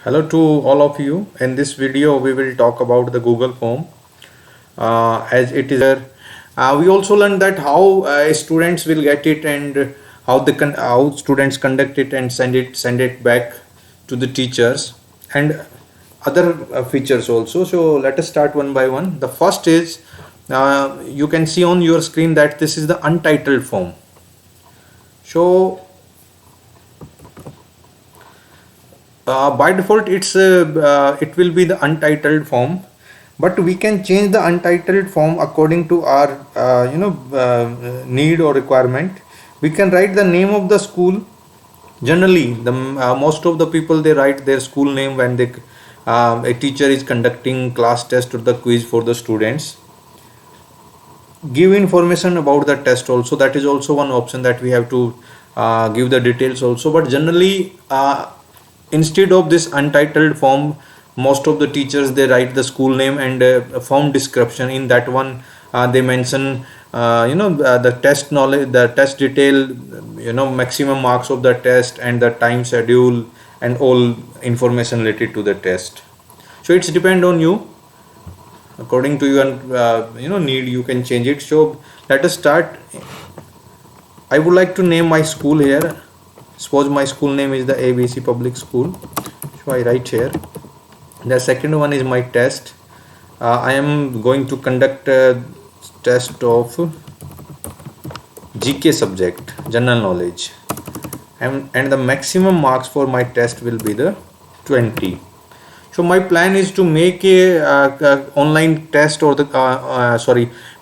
Hello to all of you. In this video, we will talk about the Google Form as it is. We also learned that how students will get it and how students conduct it and send it back to the teachers and other features also. So let us start one by one. The first is you can see on your screen that this is the untitled form. So by default it will be the untitled form, but we can change the untitled form according to our need or requirement. We can write the name of the school. Generally the most of the people, they write their school name when they a teacher is conducting class test or the quiz for the students. Give information about the test also, that is also one option that we have to give the details also. But generally instead of this untitled form, most of the teachers, they write the school name and form description. In that one they mention the test knowledge, the test detail, maximum marks of the test and the time schedule and all information related to the test. So it's depend on you. According to your need, you can change it. So let us start. I would like to name my school here. Suppose my school name is the ABC Public School. So I write here. The second one is my test. I am going to conduct a test of GK subject, general knowledge, and the maximum marks for my test will be the 20. So my plan is to make a online test or the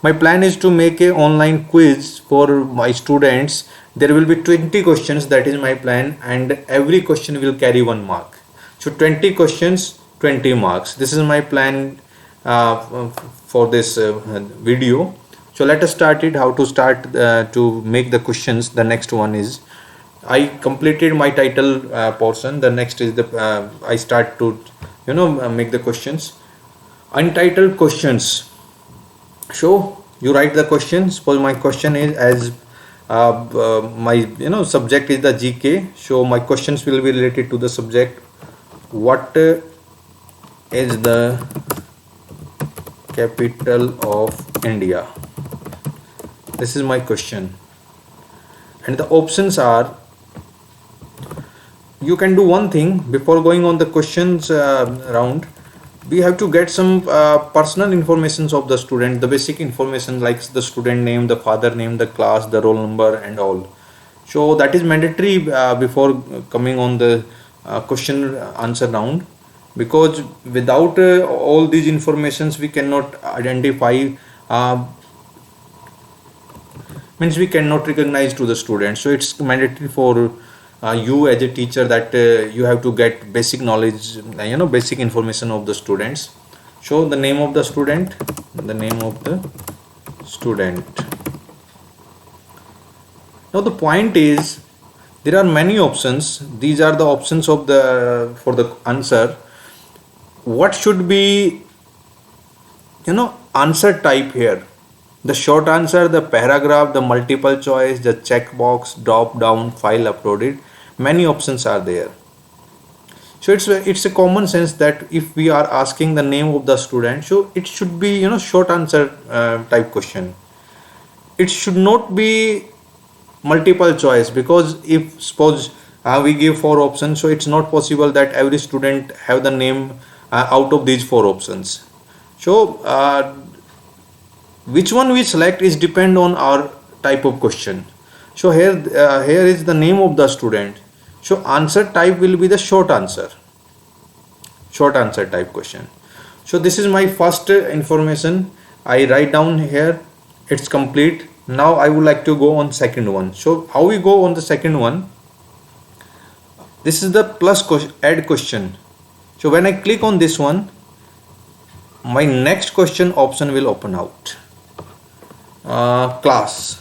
my plan is to make a online quiz for my students. There will be 20 questions, that is my plan, and every question will carry 1 mark. So 20 questions, 20 marks. This is my plan for this video. So let us start it. How to start to make the questions. The next one is, I completed my title portion. The next is the I start to make the questions. Untitled questions. So you write the question. Suppose my question is as my subject is the GK. So my questions will be related to the subject. What is the capital of India? This is my question, and the options are, you can do one thing before going on the questions round. We have to get some personal informations of the student, the basic information like the student name, the father name, the class, the roll number and all. So that is mandatory before coming on the question answer round, because without all these informations we cannot identify, means we cannot recognize to the student. So it's mandatory for you as a teacher that you have to get basic knowledge, basic information of the students. So the name of the student, now the point is, there are many options. These are the options of the for the answer. What should be answer type here? The short answer, the paragraph, the multiple choice, the checkbox, drop down, file uploaded. Many options are there. So it's a common sense that if we are asking the name of the student, so it should be short answer type question. It should not be multiple choice, because if suppose we give 4 options, so it's not possible that every student have the name out of these 4 options. So which one we select is depend on our type of question. So here is the name of the student. So answer type will be the short answer type question. So this is my first information. I write down here. It's complete. Now I would like to go on second one. So how we go on the second one? This is the plus question, add question. So when I click on this one, my next question option will open out. Class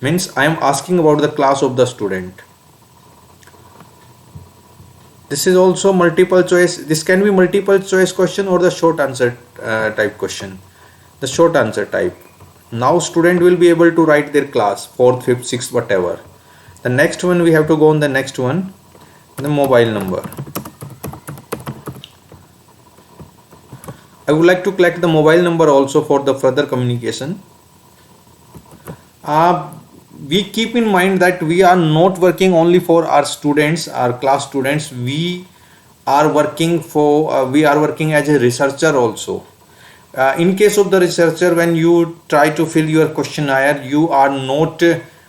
means I am asking about the class of the student. This is also multiple choice. This can be multiple choice question or the short answer type question. The short answer type. Now student will be able to write their class, 4th, 5th, 6th, whatever. The next one we have to go on the next one. the mobile number. I would like to collect the mobile number also for the further communication. We keep in mind that we are not working only for our students, our class students. We are working as a researcher also. In case of the researcher, when you try to fill your questionnaire, you are not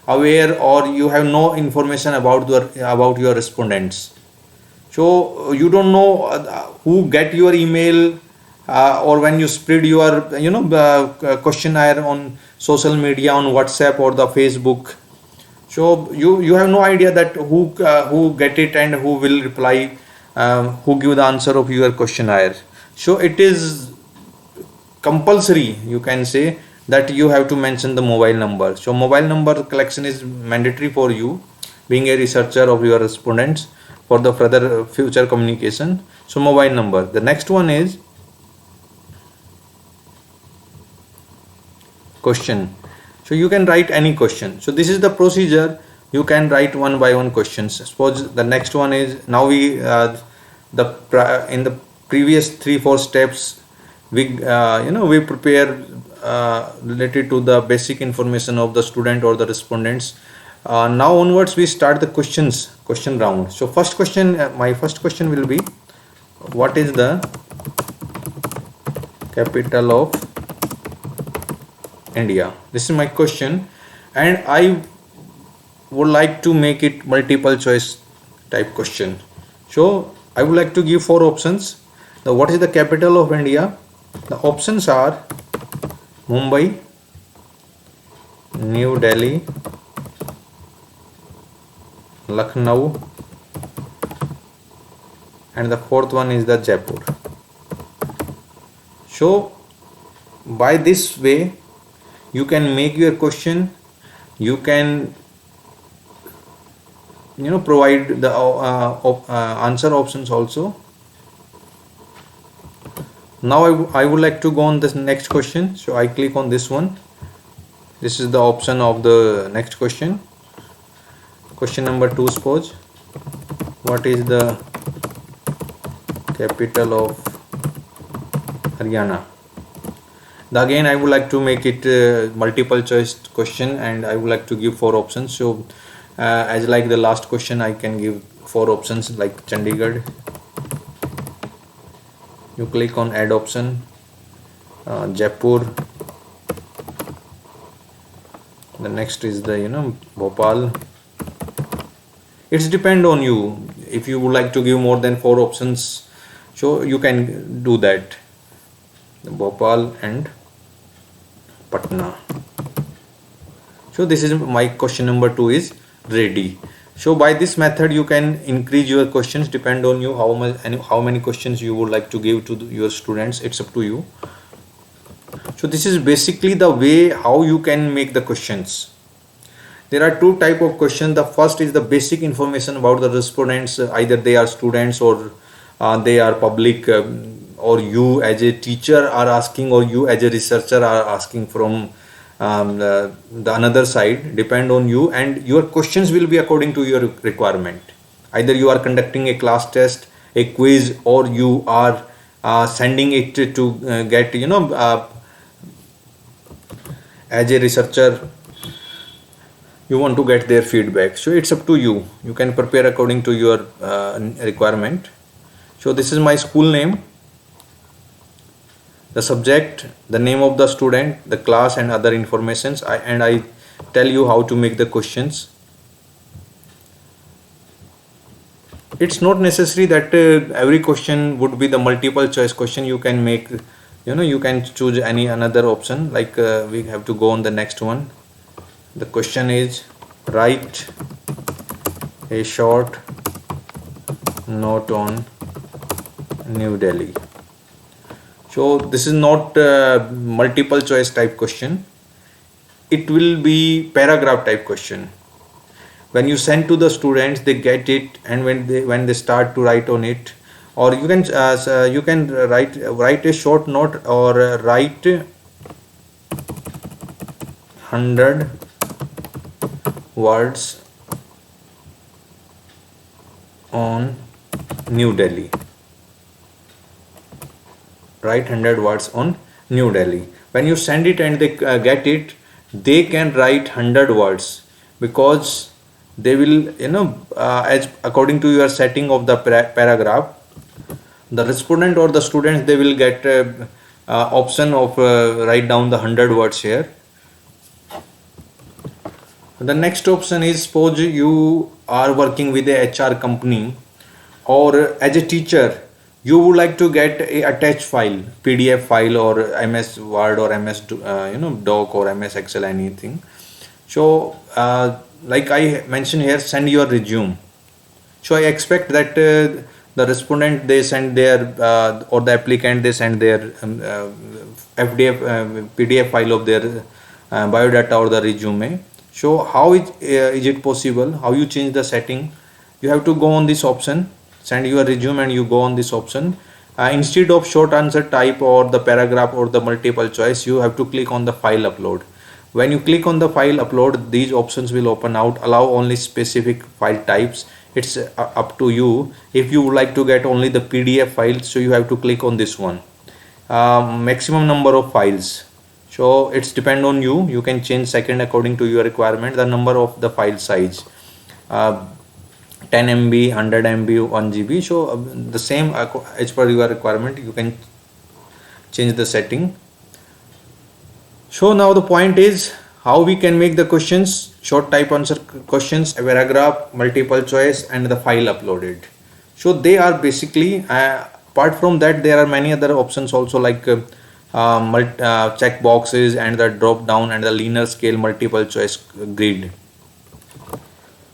aware or you have no information about your respondents. So you don't know who get your email, or when you spread your questionnaire on social media, on WhatsApp or the Facebook. So you have no idea that who get it and who will reply, who give the answer of your questionnaire. So it is compulsory, you can say, that you have to mention the mobile number. So mobile number collection is mandatory for you, being a researcher of your respondents, for the further future communication. So mobile number. The next one is question. So you can write any question. So this is the procedure. You can write one by one questions. Suppose the next one is, now we in the previous 3-4 steps, we prepare related to the basic information of the student or the respondents. Now onwards we start the question round. So first question, my first question will be, what is the capital of India? This is my question, and I would like to make it multiple choice type question. So I would like to give 4 options. Now, what is the capital of India? The options are Mumbai, New Delhi, Lucknow, and the 4th one is the Jaipur. So by this way you can make your question. You can provide the answer options also. Now I would like to go on this next question. So I click on this one. This is the option of the next question. Question number 2, suppose, what is the capital of Haryana? Again, I would like to make it multiple choice question, and I would like to give 4 options. So as like the last question, I can give 4 options like Chandigarh. You click on add option, Jaipur. The next is the Bhopal. It's depend on you. If you would like to give more than 4 options, so you can do that. Bhopal and Patna. So this is my question number 2 is ready. So by this method you can increase your questions, depend on you how much and how many questions you would like to give to your students. It's up to you. So this is basically the way how you can make the questions. There are 2 type of questions. The first is the basic information about the respondents, either they are students or they are public, or you as a teacher are asking, or you as a researcher are asking from the another side. Depend on you, and your questions will be according to your requirement. Either you are conducting a class test, a quiz, or you are sending it to get as a researcher, you want to get their feedback. So it's up to you. You can prepare according to your requirement. So this is my school name, the subject, the name of the student, the class, and other informations. I tell you how to make the questions. It's not necessary that every question would be the multiple choice question. You can make, you can choose any another option. Like we have to go on the next one. The question is, write a short note on New Delhi. So this is not multiple choice type question. It will be paragraph type question. When you send to the students, they get it, and when they start to write on it, or you can write a short note, or write 100 words on New Delhi. Write 100 words on New Delhi. When you send it and they get it, they can write 100 words, because they will, as according to your setting of the paragraph, the respondent or the students, they will get option of write down the 100 words here. The next option is, suppose you are working with a HR company, or as a teacher you would like to get a attached file, PDF file or MS Word or MS doc or MS Excel, anything. So like I mentioned here, send your resume. So I expect that the respondent, they send their or the applicant, they send their FDF PDF file of their biodata or the resume. So how is it possible? How you change the setting? You have to go on this option, send your resume, and you go on this option. Instead of short answer type or the paragraph or the multiple choice, you have to click on the file upload. When you click on the file upload, these options will open out. Allow only specific file types. It's up to you. If you would like to get only the PDF file, so you have to click on this one. Maximum number of files, so it's depend on you. You can change second according to your requirement. The number of the file size, 10 MB, 100 MB, 1 GB. So the same as per your requirement, you can change the setting. So now the point is how we can make the questions short type answer questions, a paragraph, multiple choice, and the file uploaded. So they are basically apart from that, there are many other options also, like check boxes and the drop down and the linear scale multiple choice grid.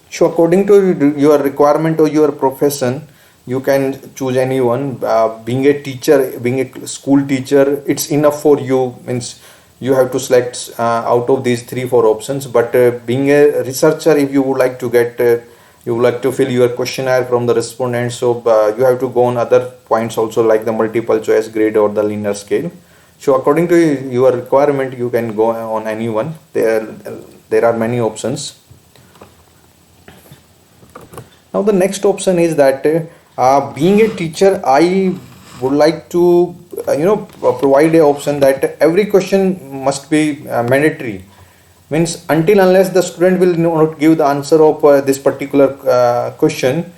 So according to your requirement or your profession, you can choose any one. Being a teacher, being a school teacher, it's enough for you. Means you have to select out of these 3-4 options. But being a researcher, if you would like to get you would like to fill your questionnaire from the respondents, so you have to go on other points also, like the multiple choice grid or the linear scale. So according to your requirement, you can go on any one. There are many options. Now the next option is that being a teacher, I would like to provide a option that every question must be mandatory. Means until unless the student will not give the answer of this particular question,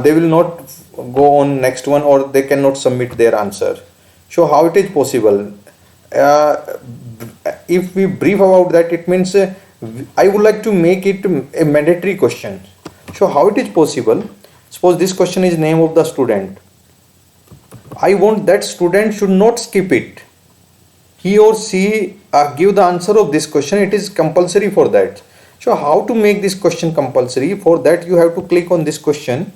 they will not go on next one, or they cannot submit their answer. So how it is possible? If we brief about that, it means I would like to make it a mandatory question. So how it is possible? Suppose this question is name of the student. I want that student should not skip it. He or she give the answer of this question. It is compulsory for that. So how to make this question compulsory? For that you have to click on this question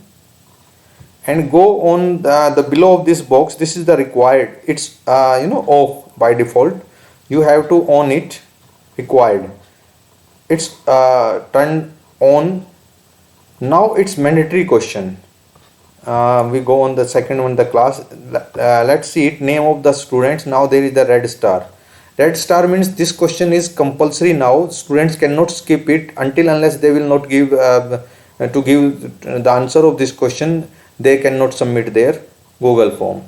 and go on the below of this box. This is the required. It's off by default. You have to on it, required. It's turned on. Now it's mandatory question. We go on the second one, the class. Let's see it, name of the students. Now there is the red star. Red star means this question is compulsory now. Students cannot skip it until unless they will not give to give the answer of this question. They cannot submit their Google form.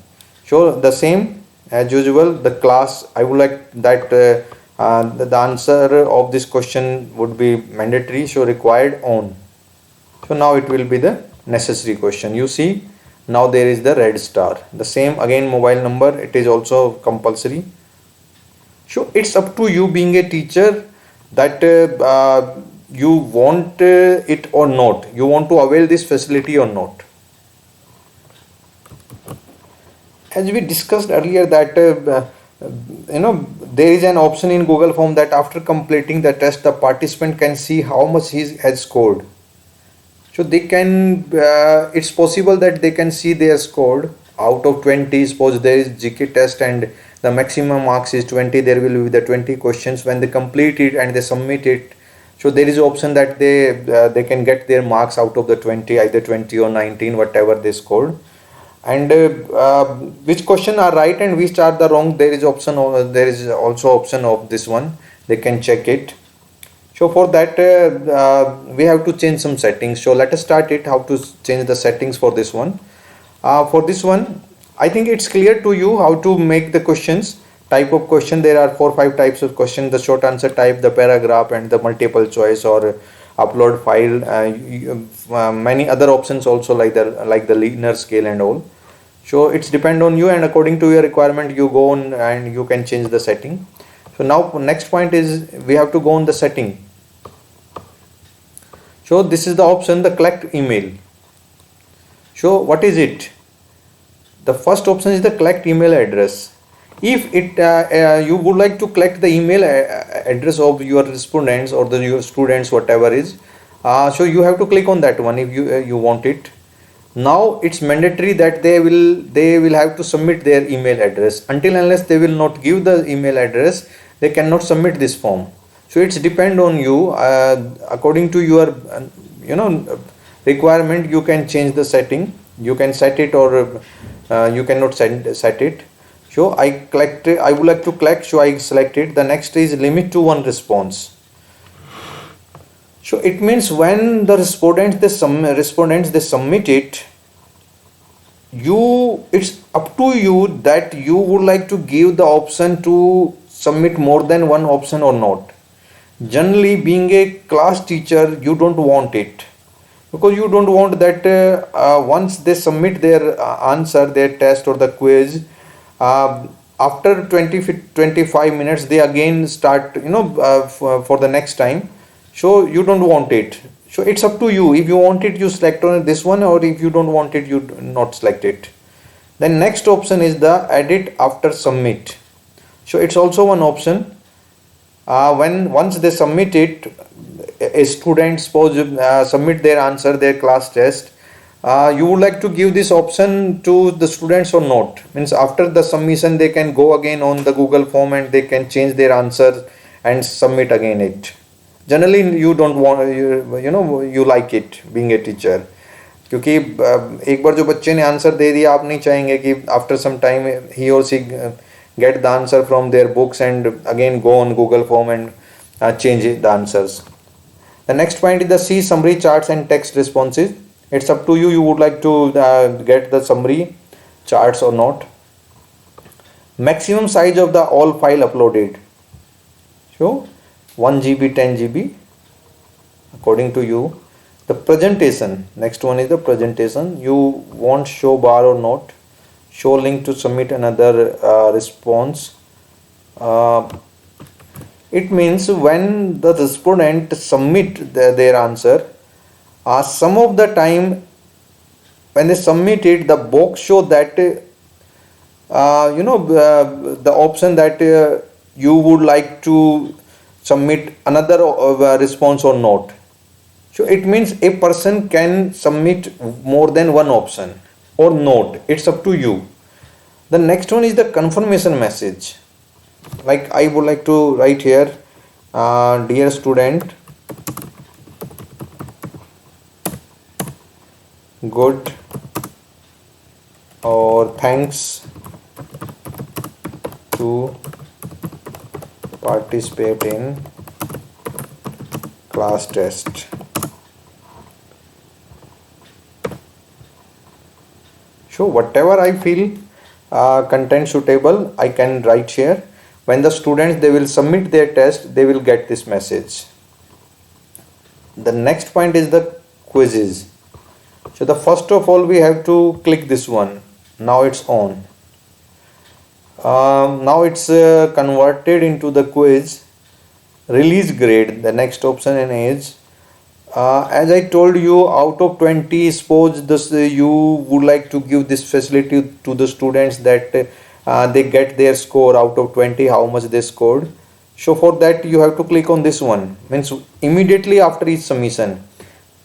So the same as usual, the class, I would like that the answer of this question would be mandatory. So required on. So now it will be the necessary question. You see, now there is the red star. The same again, mobile number, it is also compulsory. So it's up to you, being a teacher, that you want it or not. You want to avail this facility or not. As we discussed earlier, that there is an option in Google Form that after completing the test, the participant can see how much he has scored. So they can, it's possible that they can see their scored out of 20. Suppose there is GK test and the maximum marks is 20. There will be the 20 questions. When they complete it and they submit it, so there is an option that they can get their marks out of the 20, either 20 or 19, whatever they scored. And which question are right and which are the wrong, there is option. There is also option of this one. They can check it. So for that we have to change some settings. So let us start it how to change the settings for this one. For this one, I think it's clear to you how to make the questions. Type of question, there are 4 5 types of question: the short answer type, the paragraph, and the multiple choice or upload file. Many other options also, like the linear scale and all. So it's depend on you, and according to your requirement you go on and you can change the setting. So now next point is we have to go on the setting. So this is the option, the collect email. So what is it? The first option is the collect email address. If you would like to collect the email address of your respondents or your students, whatever is, so you have to click on that one if you want it. Now it's mandatory that they will have to submit their email address. Until unless they will not give the email address, they cannot submit this form. So it's depend on you, according to your requirement. You can change the setting, you can set it, or you cannot set it. So I would like to collect, so I select it. The next is limit to one response. So it means when the respondents they submit it, it's up to you that you would like to give the option to submit more than one option or not. Generally, being a class teacher, you don't want it, because you don't want that once they submit their answer, their test or the quiz, after 25 minutes they again start for the next time. So you don't want it. So it's up to you. If you want it, you select on this one, or if you don't want it, you do not select it. Then next option is the edit after submit. So it's also one option. When once they submit it, a student suppose submit their answer, their class test, you would like to give this option to the students or not. Means after the submission they can go again on the Google form and they can change their answer and submit again it. Generally you don't want, you like it being a teacher, क्योंकि एक बार जो बच्चे ने answer दे दिया, आप नहीं चाहेंगे कि आफ्टर सम टाइम ही और सी get the answer from their books and again go on Google form and change the answers. The next point is the see summary charts and text responses. It's up to you, you would like to get the summary charts or not. Maximum size of the all file uploaded. So 1 GB, 10 GB according to you. The presentation, next one is the presentation. You want show bar or not, show link to submit another response. It means when the respondent submit their answer, some of the time when they submit it, the box show that the option that you would like to submit another response or not. So it means a person can submit more than one option or not. It's up to you. The next one is the confirmation message. Like I would like to write here, dear student, good, or thanks to participate in class test. So whatever I feel content suitable, I can write here. When the students they will submit their test, they will get this message. The next point is the quizzes. So the first of all we have to click this one. Now it's on. Now it's converted into the quiz. Release grade, the next option in age. As I told you, out of 20, suppose this you would like to give this facility to the students that they get their score out of 20, how much they scored. So for that you have to click on this one. Means immediately after each submission,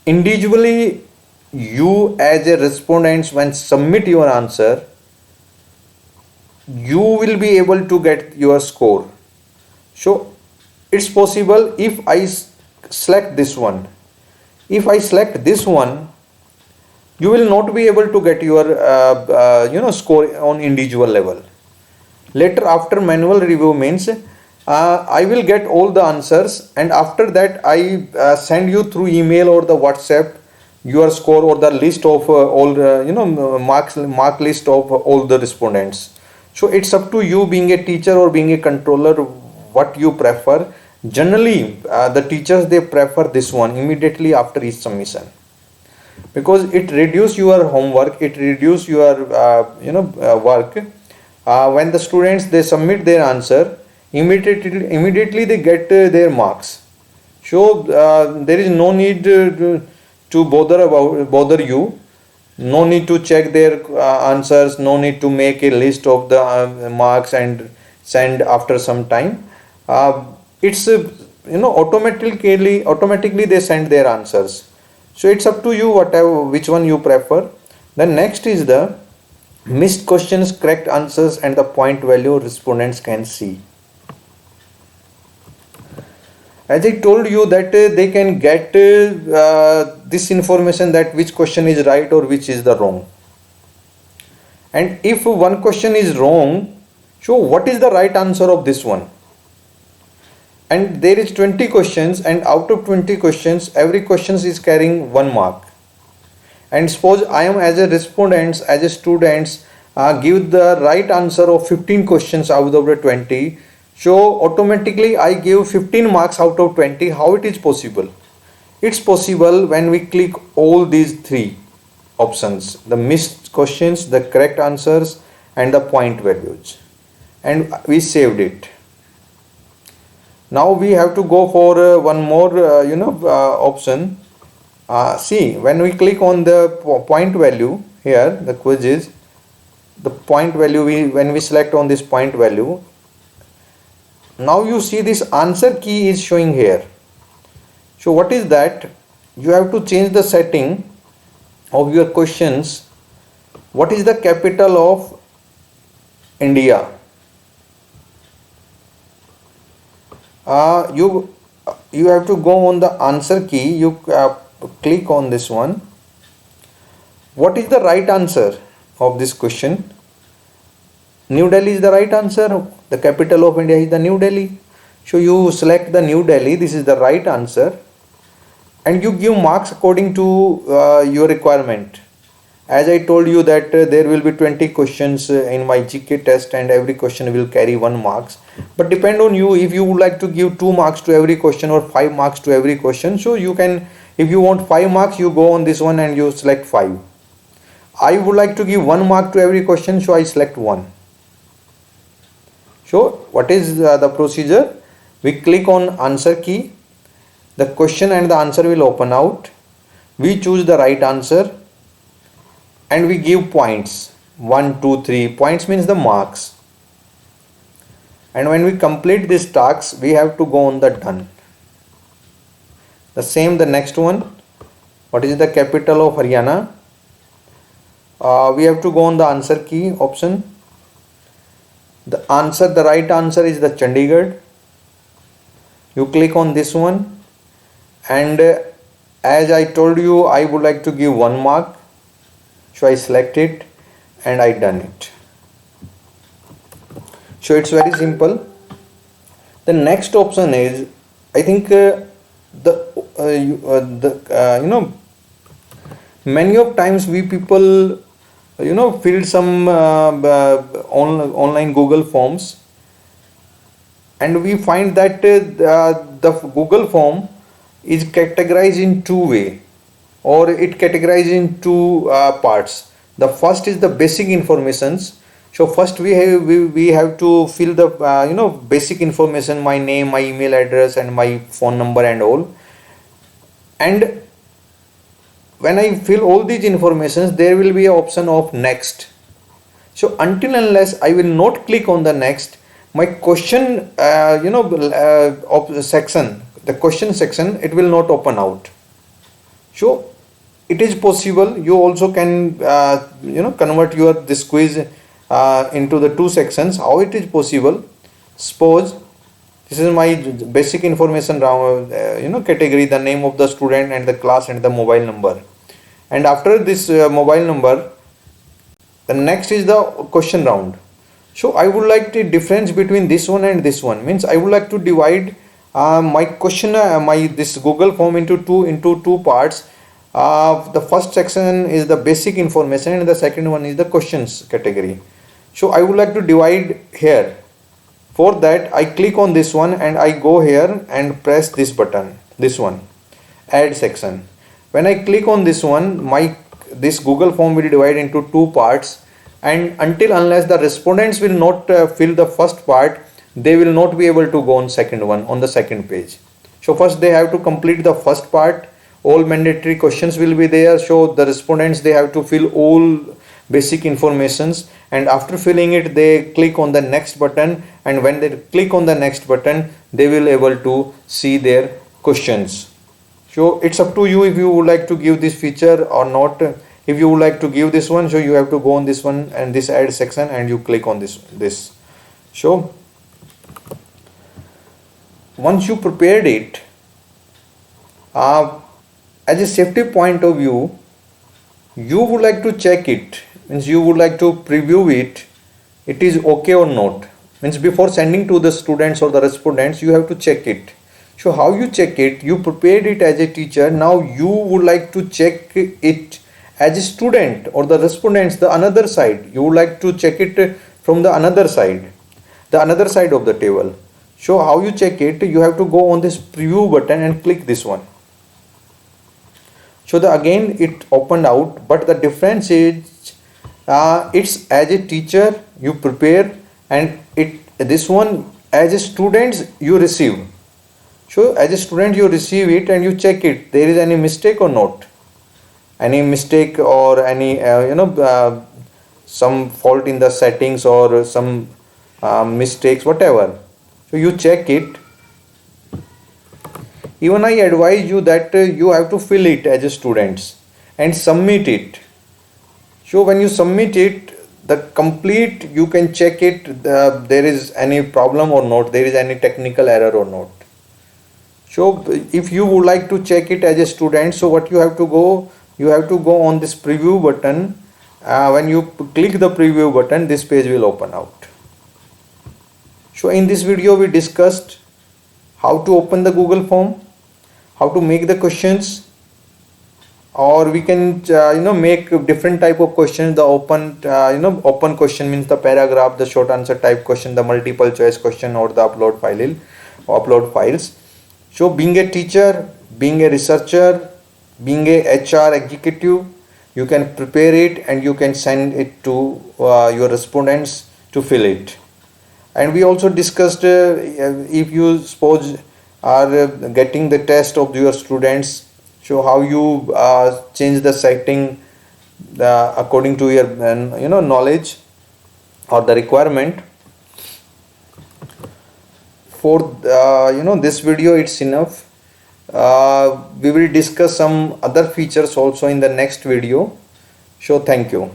individually you as a respondent when submit your answer, you will be able to get your score. So it's possible if I select this one. If I select this one, you will not be able to get your score on individual level. Later after manual review means I will get all the answers, and after that I send you through email or the WhatsApp your score or the list of all mark list of all the respondents. So it's up to you, being a teacher or being a controller, what you prefer. Generally the teachers, they prefer this one immediately after each submission, because it reduce your homework, it reduce your work. When the students, they submit their answer, immediately they get their marks. So there is no need to bother you, no need to check their answers, no need to make a list of the marks and send after some time. It's automatically they send their answers. So it's up to you, whatever, which one you prefer. Then next is the missed questions, correct answers, and the point value respondents can see. As I told you that they can get this information, that which question is right or which is the wrong. And if one question is wrong, so what is the right answer of this one? And there is 20 questions, and out of 20 questions, every question is carrying 1 mark. And suppose I am as a respondent, as a student, give the right answer of 15 questions out of the 20. So automatically I give 15 marks out of 20. How it is possible? It's possible when we click all these 3 options: the missed questions, the correct answers, and the point values. And we saved it. Now we have to go for one more option. See, when we click on the point value here, the quiz is the point value. When we select on this point value, now you see this answer key is showing here. So what is that? You have to change the setting of your questions. What is the capital of India? You have to go on the answer key. You click on this one. What is the right answer of this question? New Delhi is the right answer. The capital of India is the New Delhi. So you select the New Delhi. This is the right answer, and you give marks according to your requirement. As I told you that there will be 20 questions in my GK test, and every question will carry 1 marks. But depend on you, if you would like to give 2 marks to every question or 5 marks to every question. So you can, if you want 5 marks, you go on this one and you select 5. I would like to give 1 mark to every question, so I select 1. So what is the procedure? We click on answer key. The question and the answer will open out. We choose the right answer, and we give points. 1, 2, 3. Points means the marks. And when we complete this task, we have to go on the done. The same, the next one. What is the capital of Haryana? We have to go on the answer key option. The right answer is the Chandigarh. You click on this one, and as I told you, I would like to give 1 mark. So I select it and I done it. So it's very simple. The next option is, I think many of times we people fill some online Google forms, and we find that the Google form is categorized in 2 ways, or it categorized in 2 parts. The first is the basic informations. So first we have to fill the basic information: my name, my email address, and my phone number and all. And when I fill all these informations, there will be an option of next. So until unless I will not click on the next, my question section, the question section, it will not open out. So it is possible you also can convert your this quiz into the 2 sections. How it is possible? Suppose this is my basic information category, the name of the student and the class and the mobile number. And after this mobile number, the next is the question round. So I would like the difference between this one and this one, means I would like to divide my question, my this Google form into two parts. The first section is the basic information and the second one is the questions category. So I would like to divide here. For that I click on this one and I go here and press this button, this one, add section. When I click on this one, my this Google form will divide into two parts, and until unless the respondents will not fill the first part, they will not be able to go on second one, on the second page. So first they have to complete the first part, all mandatory questions will be there, so the respondents they have to fill all basic informations, and after filling it they click on the next button, and when they click on the next button they will able to see their questions. So it's up to you if you would like to give this feature or not. If you would like to give this one, so you have to go on this one and this add section and you click on this. So once you prepared it, as a safety point of view, you would like to check it, means you would like to preview it is okay or not, means before sending to the students or the respondents you have to check it. So how you check it? You prepared it as a teacher, now you would like to check it as a student or the respondents, the another side, you would like to check it from the another side of the table. So how you check it? You have to go on this preview button and click this one. So again it opened out, but the difference is it's as a teacher you prepare, and this one as a student you receive. So as a student you receive it and you check it, there is any mistake or not, any mistake or any some fault in the settings or some mistakes, whatever. So you check it. Even I advise you that you have to fill it as a students and submit it. So when you submit it, the complete you can check it, there is any problem or not, there is any technical error or not. So if you would like to check it as a student, so what you have to go, you have to go on this preview button. When you click the preview button, this page will open out. So in this video we discussed how to open the Google form, how to make the questions, or we can make different type of questions. The open question means the paragraph, the short answer type question, the multiple choice question, or the upload files. So being a teacher, being a researcher, being a HR executive, you can prepare it and you can send it to your respondents to fill it. And we also discussed if you suppose are getting the test of your students, so how you change the setting according to your knowledge or the requirement. For this video it's enough. We will discuss some other features also in the next video. So thank you.